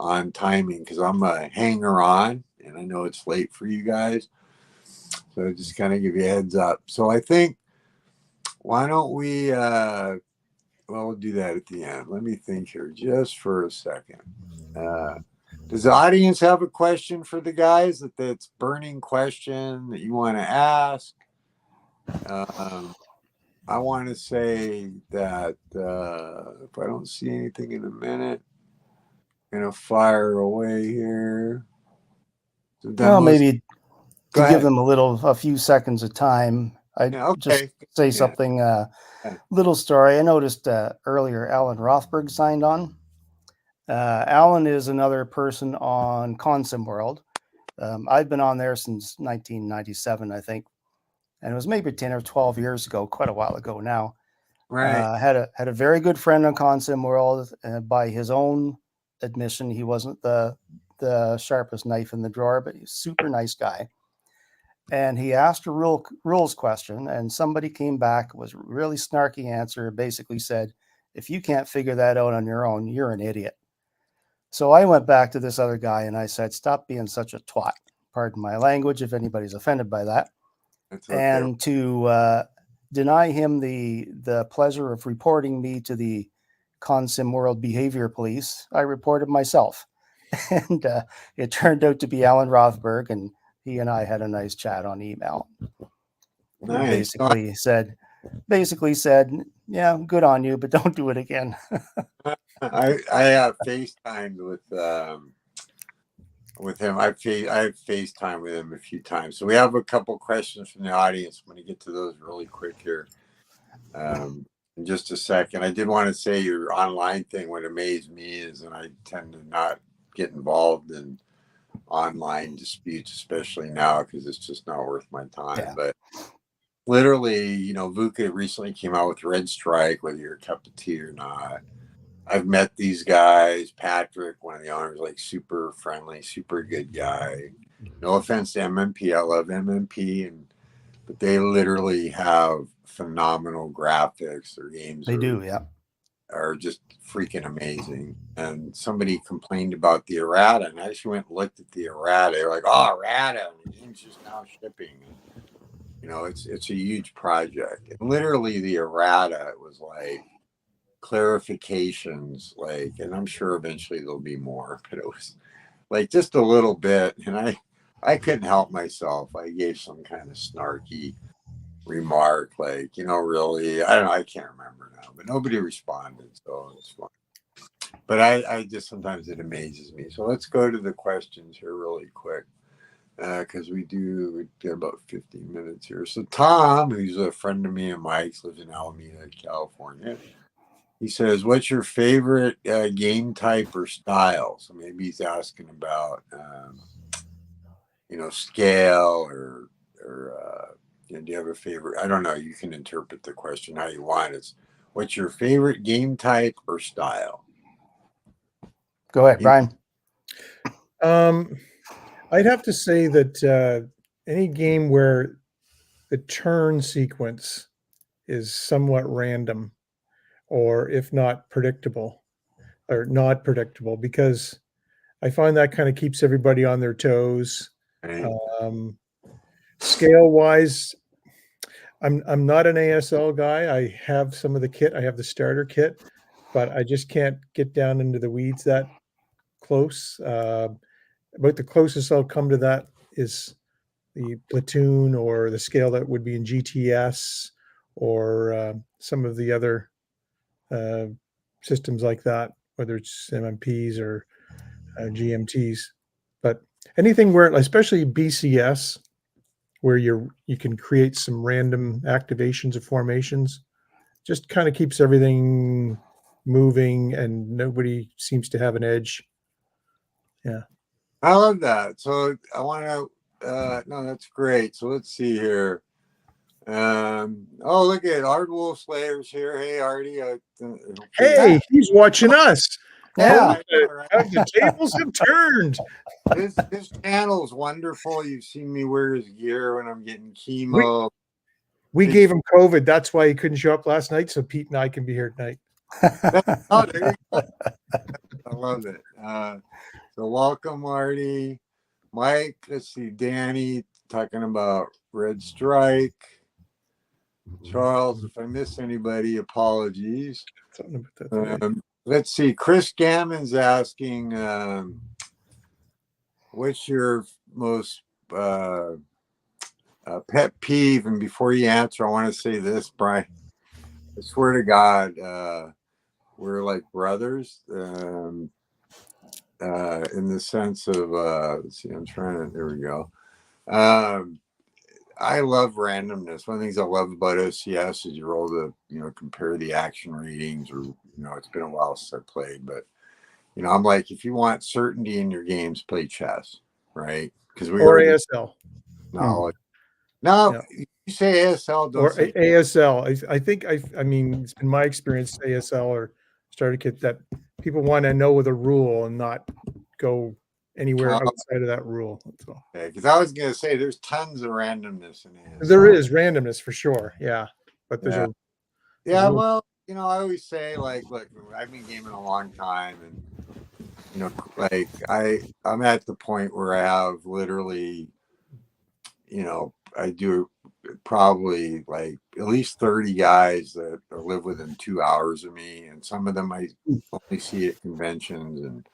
on timing because I'm a hanger on. And I know it's late for you guys. So just kind of give you a heads up. So I think, why don't we, well, we'll do that at the end. Let me think here just for a second. Does the audience have a question for the guys that's burning question that you want to ask? I want to say that if I don't see anything in a minute, I'm going to fire away here. So well, maybe to ahead. give them a few seconds of time, I'd just say something, little story. I noticed earlier Alan Rothberg signed on. Alan is another person on Consim World. I've been on there since 1997, I think. And it was maybe 10 or 12 years ago, quite a while ago now. Right. Had a very good friend on Consim World. By his own admission, he wasn't the sharpest knife in the drawer, but he's a super nice guy. And he asked a rules question, and somebody came back, was a really snarky answer, basically said, if you can't figure that out on your own, you're an idiot. So I went back to this other guy and I said, stop being such a twat. Pardon my language if anybody's offended by that. Okay. And to deny him the pleasure of reporting me to the Consim World Behavior Police, I reported myself. And it turned out to be Alan Rothberg, and he and I had a nice chat on email. Nice. Basically said, yeah, good on you, but don't do it again. I have FaceTimed with him. I've FaceTimed with him a few times. So we have a couple questions from the audience. I'm going to get to those really quick here in just a second. I did want to say your online thing, what amazed me is, and I tend to not get involved in online disputes, especially now, because it's just not worth my time. Yeah. But literally, you know, VUCA recently came out with Red Strike, whether you're a cup of tea or not. I've met these guys. Patrick, one of the owners, like super friendly, super good guy. No offense to MMP, I love MMP, but they literally have phenomenal graphics. Their games They do, yeah. are just freaking amazing. And somebody complained about the errata, and I just went and looked at the errata. They're like, "Oh, errata! The game's just now shipping." You know, it's a huge project. And literally, the errata was like clarifications, like, and I'm sure eventually there'll be more, but it was like just a little bit, and I couldn't help myself. I gave some kind of snarky remark, like, really, I don't know, I can't remember now, but nobody responded, so it's fine. But I just sometimes it amazes me. So let's go to the questions here really quick, because we get about 15 minutes here. So Tom, who's a friend of me and Mike's, lives in Alameda, California. He says, "What's your favorite game type or style?" So maybe he's asking about, scale or do you have a favorite? I don't know. You can interpret the question how you want. It's, what's your favorite game type or style? Go ahead, Brian. I'd have to say that any game where the turn sequence is somewhat random, or if not predictable, or not predictable, because I find that kind of keeps everybody on their toes. Right. Scale wise, I'm not an ASL guy. I have some of the kit. I have the starter kit, but I just can't get down into the weeds that close. About the closest I'll come to that is the platoon, or the scale that would be in GTS, or some of the other systems like that, whether it's MMPs or GMTs. But anything where, especially BCS, where you can create some random activations of formations, just kind of keeps everything moving and nobody seems to have an edge. Yeah. I love that. So I want to, no, that's great. So let's see here. Look at Art Wolf Slayer's here. Hey, Artie. Hey, he's watching us. Yeah. The tables have turned. His channel is wonderful. You've seen me wear his gear when I'm getting chemo. We gave him COVID. That's why he couldn't show up last night. So Pete and I can be here tonight. Oh, there you go. I love it. So welcome, Marty. Mike, let's see. Danny talking about Red Strike. Charles, if I miss anybody, apologies. Let's see. Chris Gammon's asking, what's your most pet peeve? And before you answer, I want to say this, Brian. I swear to God, we're like brothers in the sense of, let's see, there we go. I love randomness. One of the things I love about OCS is you're able to, compare the action ratings, or, it's been a while since I played, but, I'm like, if you want certainty in your games, play chess, right? Because or ASL. No, Yeah. You say ASL, don't or say ASL. I think I mean, it's been my experience, ASL or starter kit, that people want to know the rule and not go anywhere outside of that rule. So. Okay, because I was going to say there's tons of randomness in ASL. There is randomness for sure, yeah. But there's well, I always say, like, look, I've been gaming a long time, and like I'm at the point where I have literally, I do probably like at least 30 guys that live within 2 hours of me, and some of them I only see at conventions,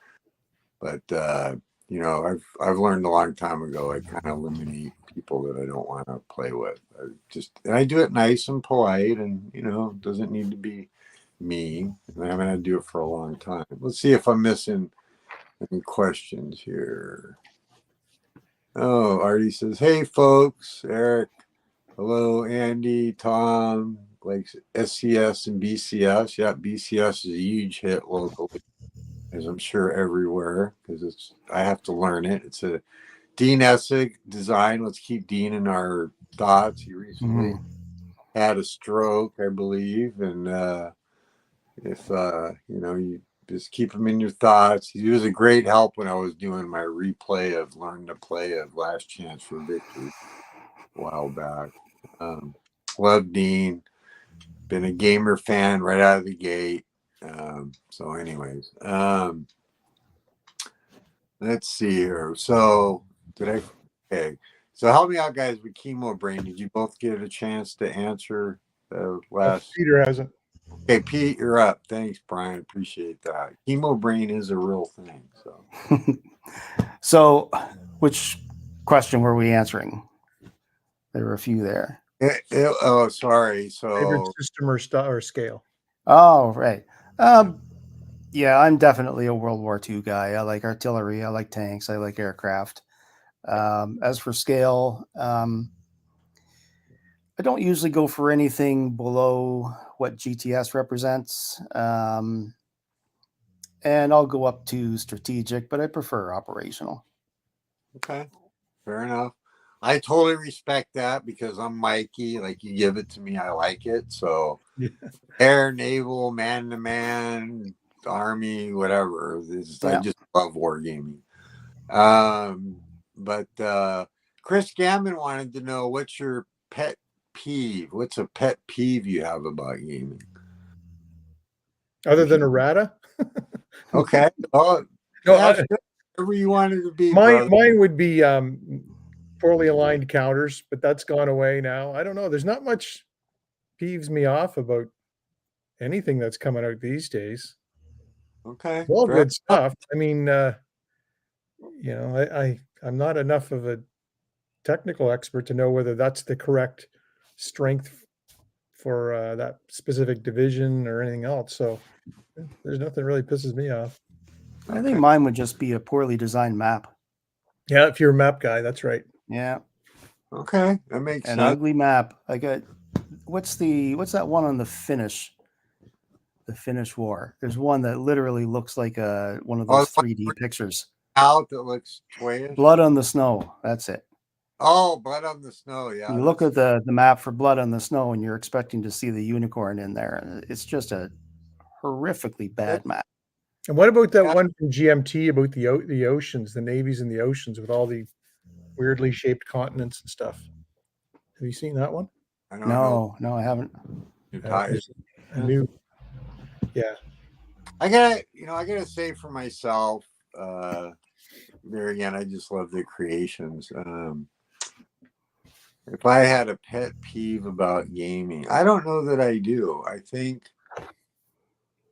but I've learned a long time ago I kind of eliminate people that I don't want to play with. I do it nice and polite, and it doesn't need to be mean. And I haven't had to do it for a long time. Let's see if I'm missing any questions here. Oh, Artie says, "Hey folks, Eric, hello, Andy, Tom, like SCS and BCS. Yeah, BCS is a huge hit locally, as I'm sure everywhere, because I have to learn it. It's a Dean Essig design. Let's keep Dean in our thoughts. He recently had a stroke, I believe, and if you just keep him in your thoughts. He was a great help when I was doing my replay of Learn to Play of Last Chance for Victory a while back. Love Dean. Been a gamer fan right out of the gate. So anyways, let's see here. So okay. So help me out, guys, with Chemo Brain. Did you both get a chance to answer the last? Peter hasn't. Okay, Pete, you're up. Thanks, Brian. Appreciate that. Chemo Brain is a real thing. So, which question were we answering? There were a few there. Oh, sorry. Favorite So system or scale? Oh, right. Yeah, I'm definitely a World War II guy. I like artillery. I like tanks. I like aircraft. As for scale, I don't usually go for anything below what GTS represents. And I'll go up to strategic, but I prefer operational. okay, fair enough. I totally respect that because I'm Mikey. Like, you give it to me, I like it. So Yeah. air, naval, man-to-man, army, whatever. I just love wargaming. But Chris Gammon wanted to know, what's your pet peeve? What's a pet peeve you have about gaming? Other than errata? Okay. Oh, No, whatever you wanted to be, mine brother. would be poorly aligned counters, but that's gone away now. I don't know. There's not much peeves me off about anything that's coming out these days. Okay. It's all good stuff. I mean, I'm not enough of a technical expert to know whether that's the correct strength for that specific division or anything else. So there's nothing really pisses me off. I think mine would just be a poorly designed map. Yeah, if you're a map guy, that's right. Yeah. Okay, that makes An sense. ugly map. I got what's that one on the Finnish war? There's one that literally looks like one of those 3D pictures. Out that looks toyish. Blood on the Snow. That's it. Oh, Blood on the Snow. Yeah. You look at the map for Blood on the Snow, and you're expecting to see the unicorn in there, and it's just a horrifically bad map. And what about that one from GMT about the oceans, the navies in the oceans with all the weirdly shaped continents and stuff? Have you seen that one? I don't know. No, I haven't. A new, yeah. I gotta say for myself, there again, I just love the creations. If I had a pet peeve about gaming, I don't know that I do. I think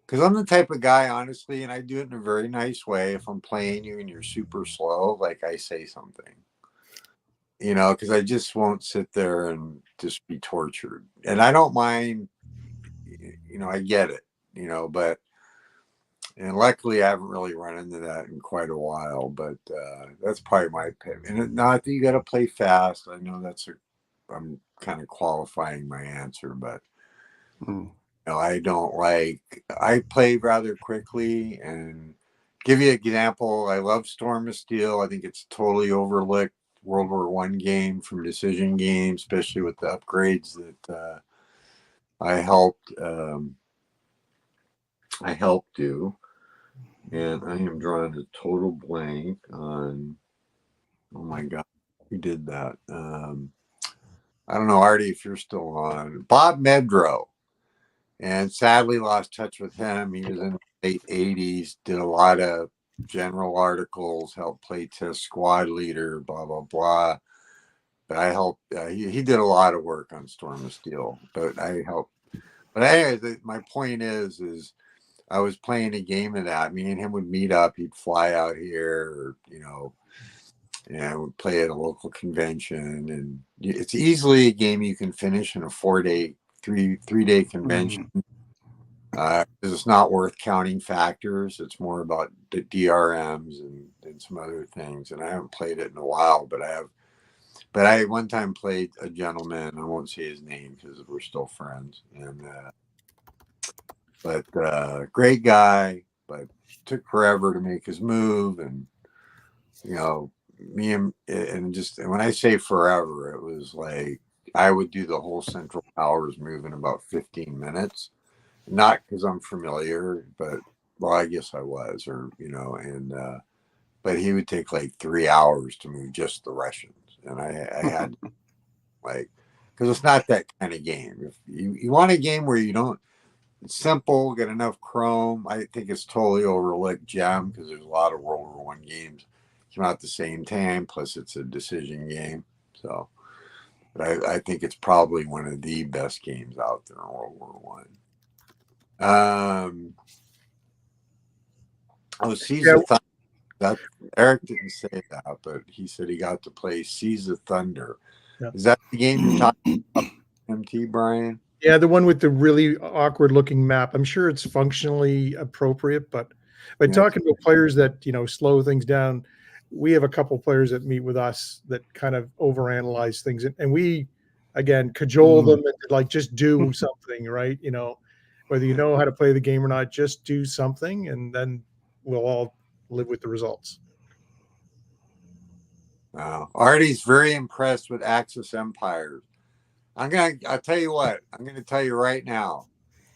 because I'm the type of guy, honestly, and I do it in a very nice way. If I'm playing you and you're super slow, like, I say something, because I just won't sit there and just be tortured. And I don't mind, I get it, but, and luckily I haven't really run into that in quite a while, but that's probably my pet. And not that you got to play fast. I know I'm kind of qualifying my answer, but I play rather quickly. And give you an example, I love Storm of Steel. I think it's totally overlooked World War I game from Decision Games, especially with the upgrades that I helped do. And I am drawing a total blank on, oh my God, who did that? I don't know, Artie, if you're still on. Bob Medro. And sadly lost touch with him. He was in the late 80s, did a lot of general articles, helped play test squad leader, blah, blah, blah. But I helped, he did a lot of work on Storm of Steel, but I helped. But anyway, my point is I was playing a game of that. Me and him would meet up. He'd fly out here, and we'd play at a local convention. And it's easily a game you can finish in a 3-day convention. It's not worth counting factors. It's more about the DRMs and some other things. And I haven't played it in a while, but I one time played a gentleman. I won't say his name because we're still friends. But great guy, but took forever to make his move. And, me and when I say forever, it was like I would do the whole Central Powers move in about 15 minutes. not because I'm familiar, but well, I guess I was, or and but he would take like 3 hours to move just the Russians, and I had like because it's not that kind of game. If you want a game where you don't, it's simple, get enough Chrome. I think it's totally overlooked gem because there's a lot of World War I games came out at the same time. Plus, it's a decision game, so. But I think it's probably one of the best games out there in World War One. Seas of Thunder. That Eric didn't say that, but he said he got to play Seas of Thunder. Yeah. Is that the game you're talking about, MT Brian? Yeah, the one with the really awkward looking map. I'm sure it's functionally appropriate, but by talking to players that slow things down, we have a couple players that meet with us that kind of overanalyze things, and we again cajole them and like just do something, right? Whether you know how to play the game or not, just do something, and then we'll all live with the results. Wow. Artie's very impressed with Axis Empires. I'll tell you what, I'm going to tell you right now.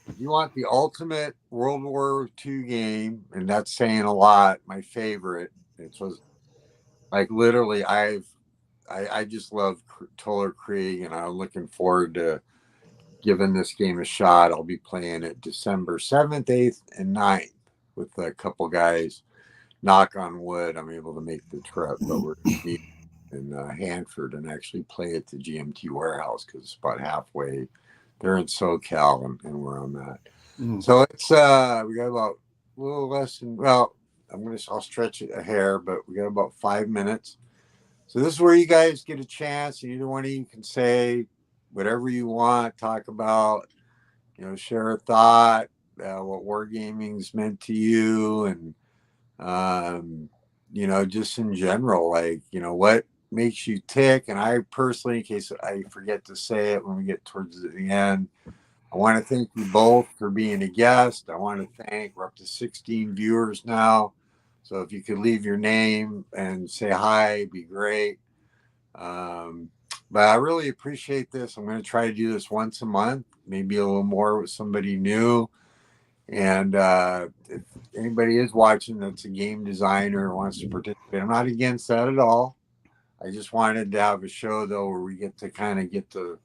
If you want the ultimate World War II game, and that's saying a lot, my favorite, it was like literally I just love Toller Krieg, and I'm looking forward to giving this game a shot. I'll be playing it December 7th, 8th, and 9th with a couple guys. Knock on wood, I'm able to make the trip, but we're going to be in Hanford and actually play at the GMT warehouse because it's about halfway. They're in SoCal and where I'm at. So it's we got about a little less than, well, I'll stretch it a hair, but we got about 5 minutes. So this is where you guys get a chance. Either one of you can say whatever you want, talk about, share a thought, what wargaming's meant to you, and just in general, like, what makes you tick. And I personally, in case I forget to say it when we get towards the end, I want to thank you both for being a guest. I want to thank, we're up to 16 viewers now. So if you could leave your name and say hi, it'd be great. But I really appreciate this. I'm going to try to do this once a month, maybe a little more with somebody new. And if anybody is watching that's a game designer or wants to participate, I'm not against that at all. I just wanted to have a show, though, where we get to kind of get the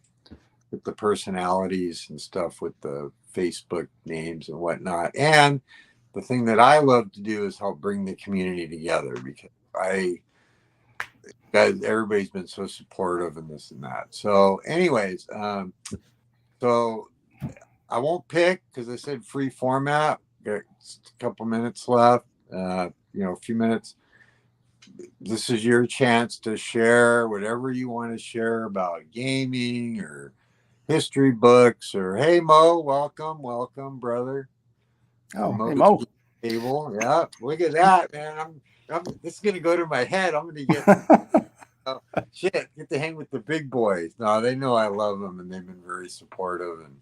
personalities and stuff with the Facebook names and whatnot. And the thing that I love to do is help bring the community together, because everybody's been so supportive and this and that. So anyways, so I won't pick because I said free format. Got a couple minutes left, a few minutes. This is your chance to share whatever you want to share about gaming or history books, or hey Mo, welcome brother. Oh, hey Mo. Table. Yeah, look at that, man. This is gonna go to my head. I'm gonna get get to hang with the big boys. No, they know I love them, and they've been very supportive, and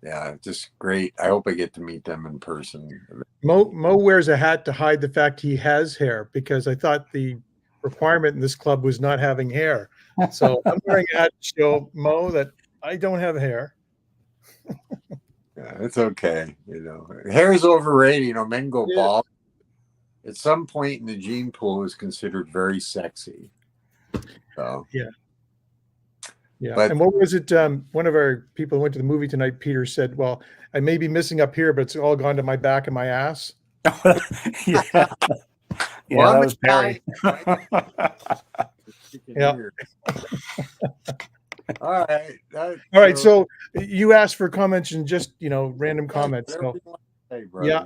yeah, just great. I hope I get to meet them in person. Mo wears a hat to hide the fact he has hair, because I thought the requirement in this club was not having hair. So I'm wearing a hat to show Mo that I don't have hair. Yeah, it's okay. Hair is overrated. Men go bald. At some point in the gene pool, is considered very sexy. So yeah. But, and what was it? One of our people who went to the movie tonight, Peter, said, "Well, I may be missing up here, but it's all gone to my back and my ass." Yeah, well, that was Perry. Yeah. All right. All right. So you asked for comments and just random comments. So, yeah.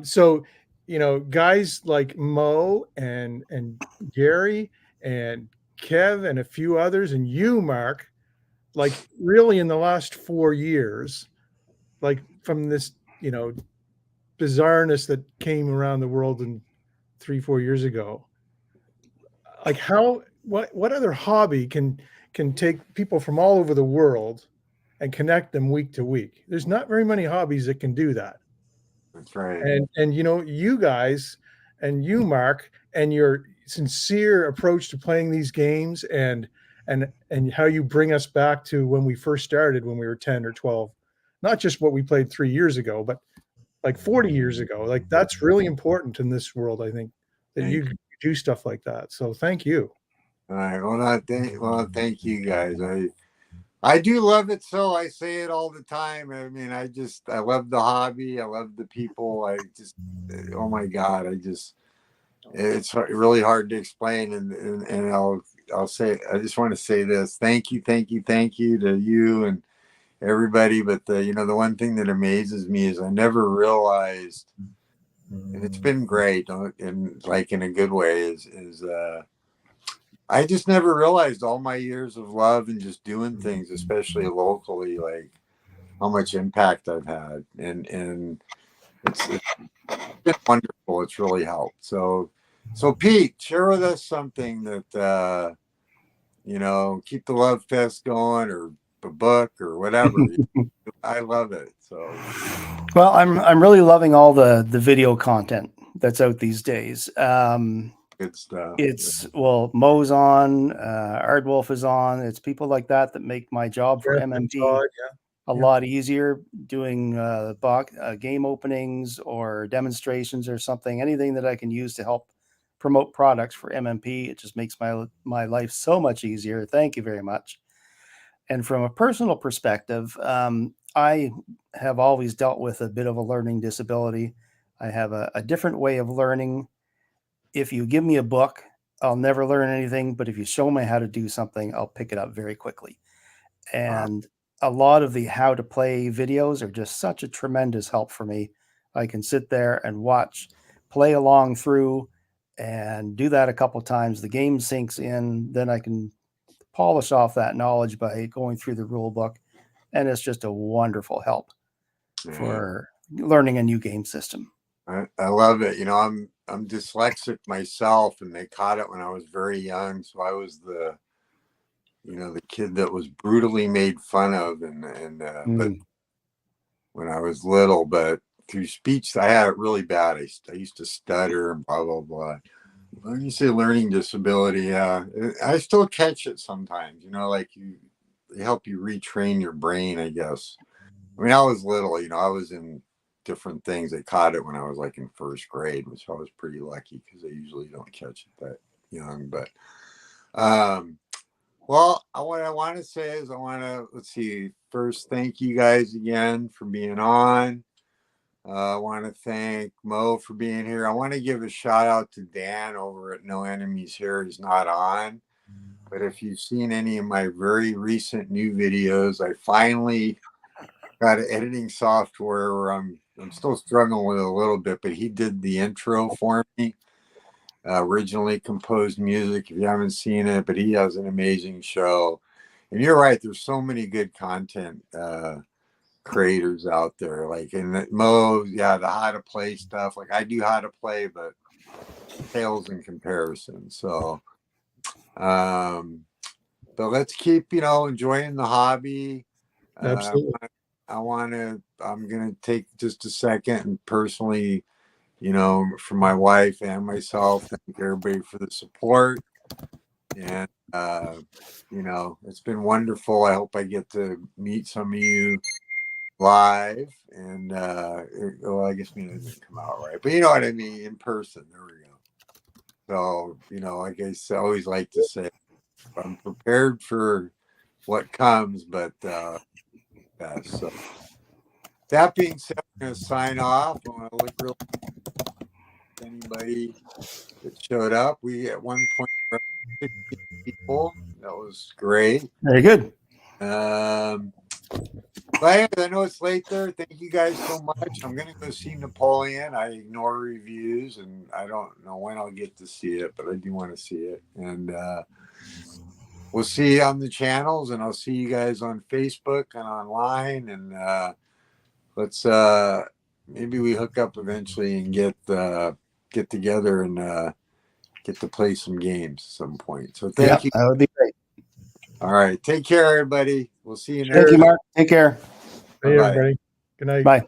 So guys like Mo and Gary and Kev and a few others, and you, Mark, like really in the last 4 years, like from this bizarreness that came around the world in 3-4 years ago, like what other hobby can take people from all over the world and connect them week to week? There's not very many hobbies that can do that. That's right. And you guys and you, Mark, and your sincere approach to playing these games and how you bring us back to when we first started, when we were 10 or 12, not just what we played 3 years ago, but like 40 years ago. Like that's really important in this world, I think, that you do stuff like that. So thank you. All right. Well, thank you guys. I do love it. So I say it all the time. I mean, I love the hobby. I love the people. Oh my God, it's really hard to explain. And I'll say, I just want to say this. Thank you to you and everybody. But the one thing that amazes me is I never realized, and it's been great, and like in a good way, is I just never realized all my years of love and just doing things, especially locally, like how much impact I've had, and it's been wonderful. It's really helped. So Pete, share with us something that keep the love fest going, or a book or whatever. I love it. So, well, I'm really loving all the video content that's out these days. Good stuff. It's Mo's on, Ardwolf is on. It's people like that make my job for MMP a lot easier, doing game openings or demonstrations or something. Anything that I can use to help promote products for MMP, it just makes my life so much easier. Thank you very much. And from a personal perspective, I have always dealt with a bit of a learning disability. I have a different way of learning. If you give me a book, I'll never learn anything, but if you show me how to do something, I'll pick it up very quickly. And a lot of the how to play videos are just such a tremendous help for me. I can sit there and play along through and do that a couple times. The game sinks in, then I can polish off that knowledge by going through the rule book. And it's just a wonderful help for learning a new game system. I love it. I'm dyslexic myself, and they caught it when I was very young. So I was the kid that was brutally made fun of, but when I was little, but through speech, I had it really bad. I used to stutter and blah, blah, blah. When you say learning disability, yeah, I still catch it sometimes, like they help you retrain your brain, I guess. I mean, I was little, I was in different things. They caught it when I was like in first grade, which I was pretty lucky because I usually don't catch it that young. But well, what I want to say is let's see, first, thank you guys again for being on. I want to thank Mo for being here. I want to give a shout out to Dan over at No Enemies Here. He's not on, but if you've seen any of my very recent new videos, I finally got an editing software where I'm still struggling with it a little bit, but he did the intro for me. Originally composed music, if you haven't seen it, but he has an amazing show. And you're right, there's so many good content creators out there, like in Mo, the how to play stuff. Like I do how to play, but pales in comparison. So but let's keep enjoying the hobby. Absolutely. I'm gonna take just a second and personally, for my wife and myself, thank everybody for the support. And it's been wonderful. I hope I get to meet some of you live, and well, I guess it didn't come out right, but you know what I mean, in person. There we go. So I guess I always like to say I'm prepared for what comes, but so that being said, I'm going to sign off. I want to look real anybody that showed up. We at one point were 16 people. That was great. Very good. But I know it's late there. Thank you guys so much. I'm going to go see Napoleon. I ignore reviews, and I don't know when I'll get to see it, but I do want to see it. And we'll see you on the channels, and I'll see you guys on Facebook and online. And let's maybe we hook up eventually and get together and get to play some games at some point. So thank you. That would be great. All right. Take care, everybody. We'll see you next time. Thank you, Mark. Take care. Hey, everybody. Good night. Bye.